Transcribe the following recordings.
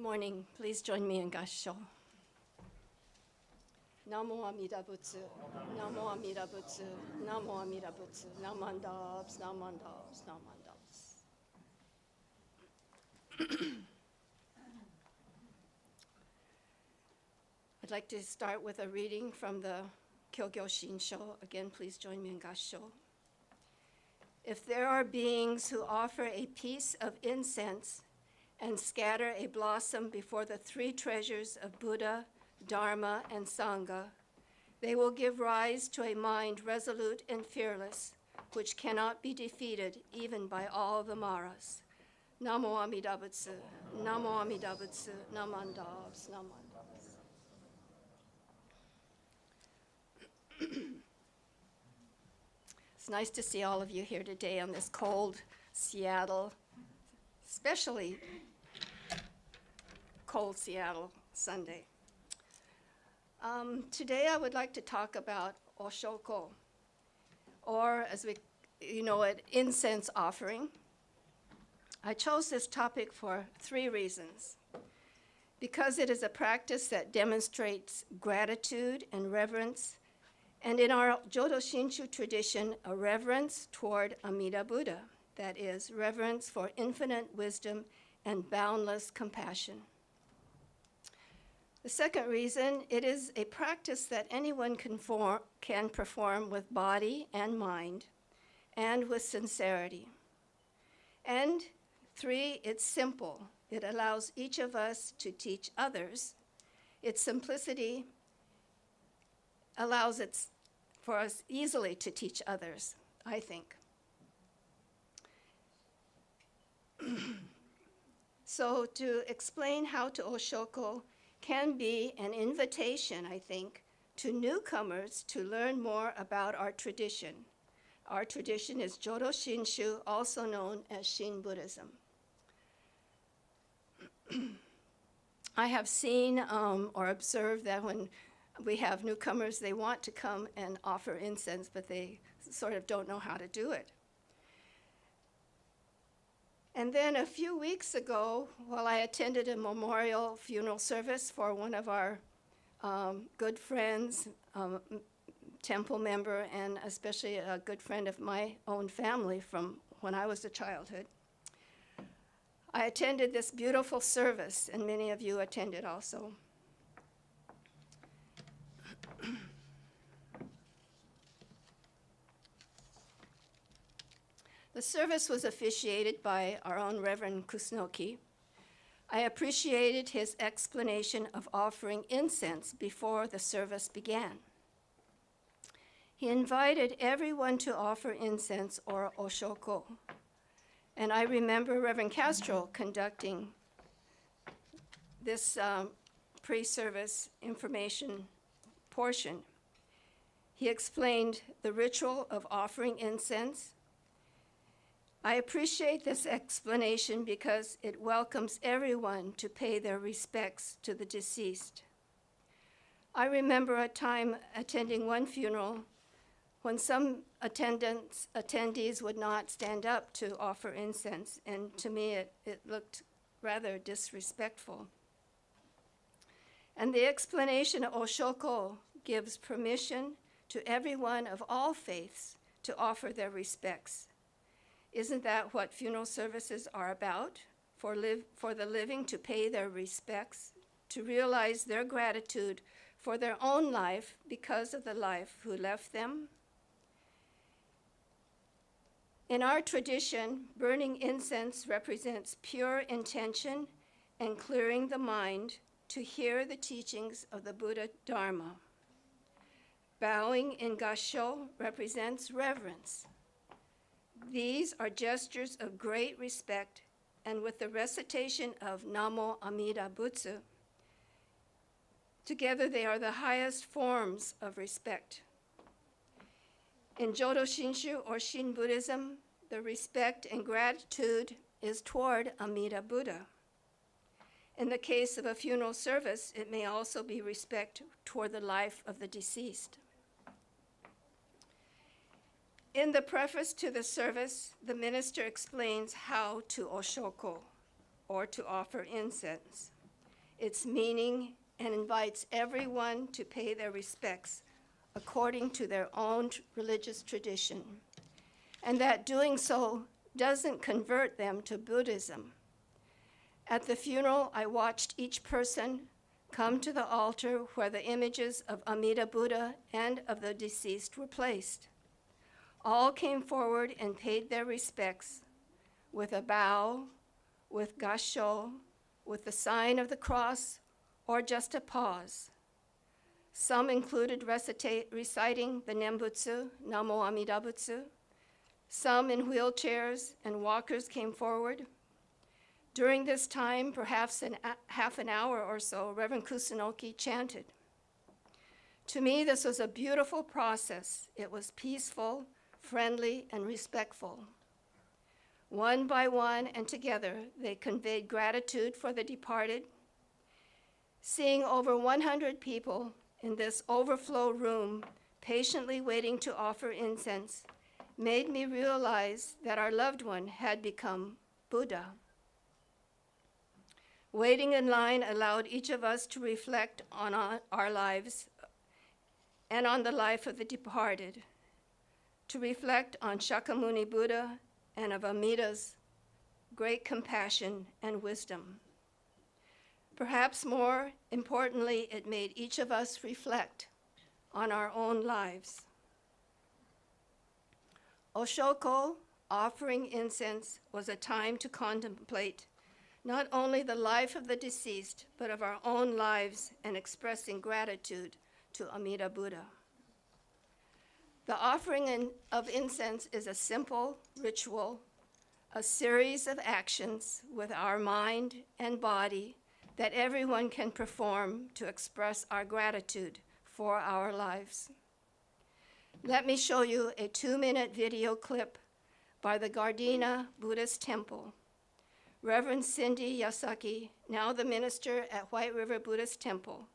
morning. Please join me in Gassho. Namo Amida Butsu, Namo Amida Butsu, Namo Amida Butsu, Namandabs, Namandabs, Namandabs. I'd like to start with a reading from the Kyogyo Shinsho. Again, please join me in Gassho. If there are beings who offer a piece of incense and scatter a blossom before the three treasures of Buddha, Dharma, and Sangha, they will give rise to a mind resolute and fearless, which cannot be defeated even by all the Maras. Namo Amida Butsu, Namo Amida Butsu, Namandabs, Namandabs. It's nice to see all of you here today on this cold Seattle, especially cold Seattle Sunday. Today I would like to talk about Oshoko, or as we know it, incense offering. I chose this topic for 3 reasons. Because it is a practice that demonstrates gratitude and reverence, and in our Jodo Shinshu tradition, a reverence toward Amida Buddha, that is, reverence for infinite wisdom and boundless compassion. The second reason, it is a practice that anyone can perform with body and mind, and with sincerity. And 3, it's simple. It allows each of us to teach others. Its simplicity allows it for us easily to teach others, I think. So to explain how to Oshoko can be an invitation, I think, to newcomers to learn more about our tradition. Our tradition is Jodo Shinshu, also known as Shin Buddhism. I have seen or observed that when we have newcomers, they want to come and offer incense, but they sort of don't know how to do it. And then a few weeks ago, while I attended a memorial funeral service for one of our good friends, temple member, and especially a good friend of my own family from when I was a childhood, I attended this beautiful service, and many of you attended also. The service was officiated by our own Reverend Kusunoki. I appreciated his explanation of offering incense before the service began. He invited everyone to offer incense or Oshoko. And I remember Reverend Castro conducting this pre-service information portion. He explained the ritual of offering incense. I appreciate this explanation because it welcomes everyone to pay their respects to the deceased. I remember a time attending one funeral when some attendees would not stand up to offer incense, and to me it looked rather disrespectful. And the explanation of Oshoko gives permission to everyone of all faiths to offer their respects. Isn't that what funeral services are about? For the living to pay their respects, to realize their gratitude for their own life because of the life who left them? In our tradition, burning incense represents pure intention and clearing the mind to hear the teachings of the Buddha Dharma. Bowing in Gassho represents reverence. These are gestures of great respect, and with the recitation of Namo Amida Butsu, together they are the highest forms of respect. In Jodo Shinshu or Shin Buddhism, the respect and gratitude is toward Amida Buddha. In the case of a funeral service, it may also be respect toward the life of the deceased. In the preface to the service, the minister explains how to Oshoko, or to offer incense. its meaning, and invites everyone to pay their respects according to their own religious tradition, and that doing so doesn't convert them to Buddhism. At the funeral, I watched each person come to the altar where the images of Amida Buddha and of the deceased were placed. All came forward and paid their respects with a bow, with gassho, with the sign of the cross, or just a pause. Some included reciting the Nembutsu, Namo Amida Butsu. Some in wheelchairs and walkers came forward. During this time, perhaps half an hour or so, Reverend Kusunoki chanted. To me, this was a beautiful process. It was peaceful, friendly, and respectful. One by one and together, they conveyed gratitude for the departed. Seeing over 100 people in this overflow room patiently waiting to offer incense made me realize that our loved one had become Buddha. Waiting in line allowed each of us to reflect on our lives and on the life of the departed, to reflect on Shakyamuni Buddha and of Amida's great compassion and wisdom. Perhaps more importantly, it made each of us reflect on our own lives. Oshoko, offering incense, was a time to contemplate not only the life of the deceased, but of our own lives and expressing gratitude to Amida Buddha. The offering of incense is a simple ritual, a series of actions with our mind and body that everyone can perform to express our gratitude for our lives. Let me show you a 2-minute video clip by the Gardena Buddhist Temple. Reverend Cindy Yasaki, now the minister at White River Buddhist Temple.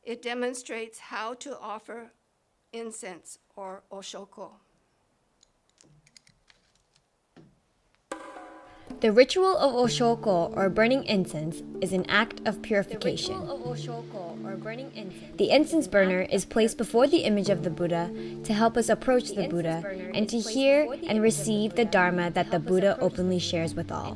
It demonstrates how to offer incense, or Oshoko. The ritual of Oshoko, or burning incense, is an act of purification. The incense burner is placed before the image of the Buddha to help us approach the Buddha and to hear and receive the Dharma that the Buddha openly shares with all.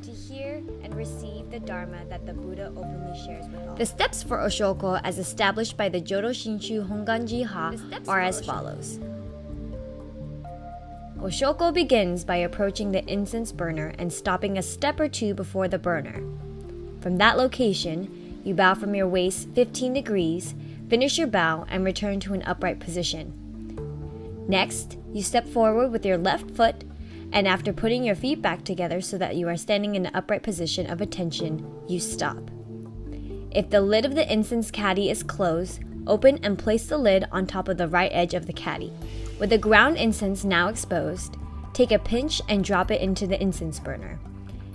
The steps for Oshoko, as established by the Jodo Shinshu Honganji Ha, are as follows. Oshoko begins by approaching the incense burner and stopping a step or two before the burner. From that location, you bow from your waist 15 degrees, finish your bow, and return to an upright position. Next, you step forward with your left foot, and after putting your feet back together so that you are standing in an upright position of attention, you stop. If the lid of the incense caddy is closed, open and place the lid on top of the right edge of the caddy. With the ground incense now exposed, take a pinch and drop it into the incense burner.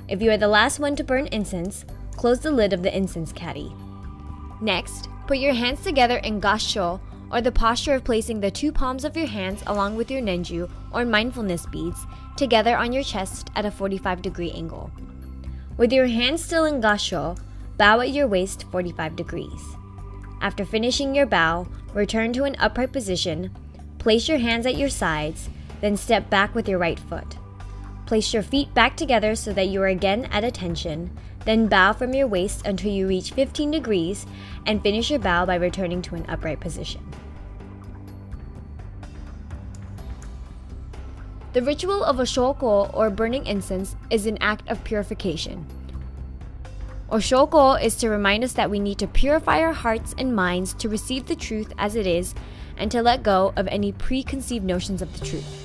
If you are the last one to burn incense, close the lid of the incense caddy. Next, put your hands together in gassho, or the posture of placing the 2 palms of your hands along with your nenju, or mindfulness beads, together on your chest at a 45-degree angle. With your hands still in gassho, bow at your waist 45 degrees. After finishing your bow, return to an upright position. Place your hands at your sides, then step back with your right foot. Place your feet back together so that you are again at attention, then bow from your waist until you reach 15 degrees and finish your bow by returning to an upright position. The ritual of Oshoko, or burning incense, is an act of purification. Oshoko is to remind us that we need to purify our hearts and minds to receive the truth as it is and to let go of any preconceived notions of the truth.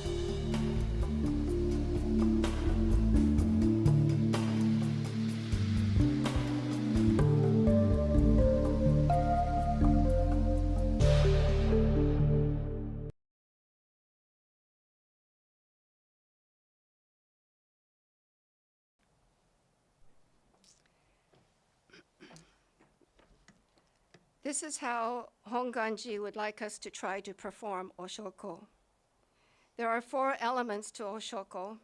This is how Honganji would like us to try to perform Oshoko. There are 4 elements to Oshoko.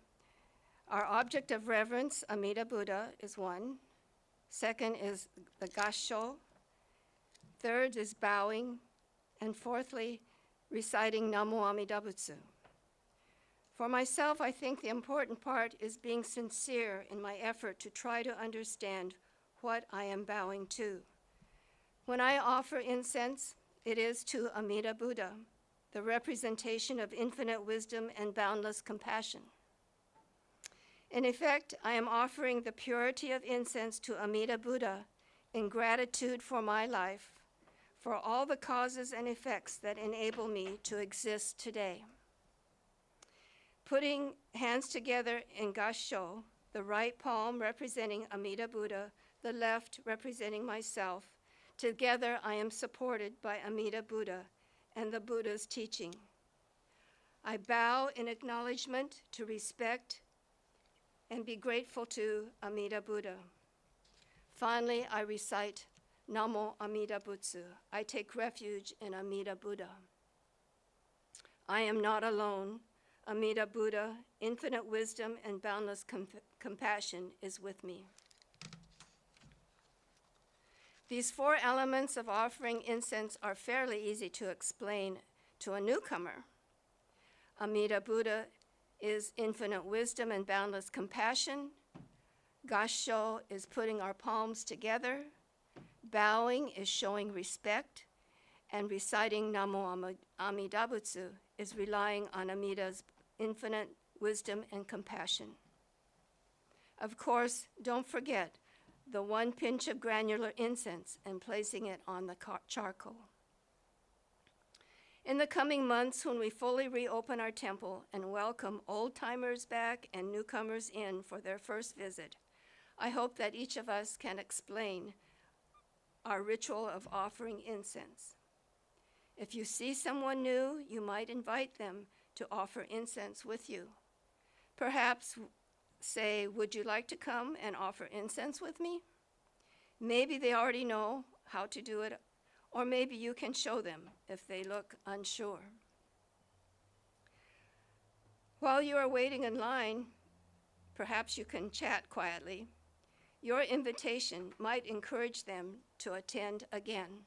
Our object of reverence, Amida Buddha, is 1. Second is the gasho. Third is bowing. And fourthly, reciting Namo Amida Butsu. For myself, I think the important part is being sincere in my effort to try to understand what I am bowing to. When I offer incense, it is to Amida Buddha, the representation of infinite wisdom and boundless compassion. In effect, I am offering the purity of incense to Amida Buddha in gratitude for my life, for all the causes and effects that enable me to exist today. Putting hands together in gasho, the right palm representing Amida Buddha, the left representing myself, together I am supported by Amida Buddha and the Buddha's teaching. I bow in acknowledgement to respect and be grateful to Amida Buddha. Finally, I recite Namo Amida Butsu. I take refuge in Amida Buddha. I am not alone. Amida Buddha, infinite wisdom and boundless compassion is with me. These four elements of offering incense are fairly easy to explain to a newcomer. Amida Buddha is infinite wisdom and boundless compassion. Gasho is putting our palms together. Bowing is showing respect. And reciting Namo Amida Butsu is relying on Amida's infinite wisdom and compassion. Of course, don't forget the one pinch of granular incense and placing it on the charcoal. In the coming months, when we fully reopen our temple and welcome old-timers back and newcomers in for their first visit, I hope that each of us can explain our ritual of offering incense. If you see someone new, you might invite them to offer incense with you. Perhaps say, "Would you like to come and offer incense with me?" Maybe they already know how to do it, or maybe you can show them if they look unsure. While you are waiting in line, perhaps you can chat quietly. Your invitation might encourage them to attend again.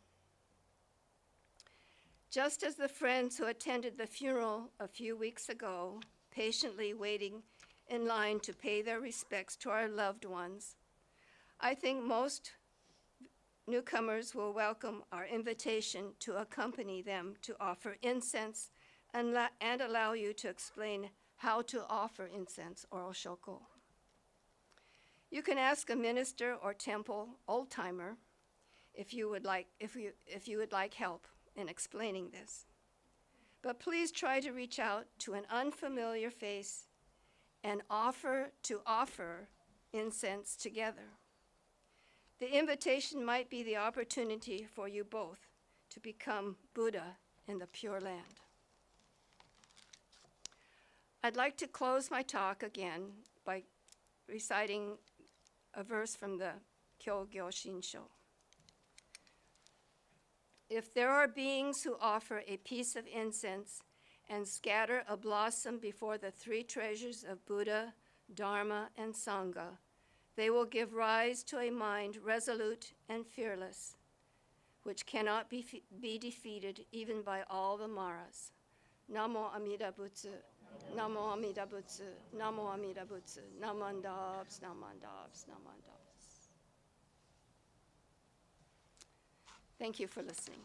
Just as the friends who attended the funeral a few weeks ago, patiently waiting in line to pay their respects to our loved ones, I think most newcomers will welcome our invitation to accompany them to offer incense and allow you to explain how to offer incense or Oshoko. You can ask a minister or temple old-timer if you would like help in explaining this. But please try to reach out to an unfamiliar face and offer incense together. The invitation might be the opportunity for you both to become Buddha in the Pure Land. I'd like to close my talk again by reciting a verse from the Kyogyo Shinsho. If there are beings who offer a piece of incense and scatter a blossom before the three treasures of Buddha, Dharma, and Sangha, they will give rise to a mind resolute and fearless, which cannot be defeated even by all the Maras. Namo Amida Butsu, Namo Amida Butsu, Namo Amida Butsu, Namandabs, Namandabs, Namandabs. Thank you for listening.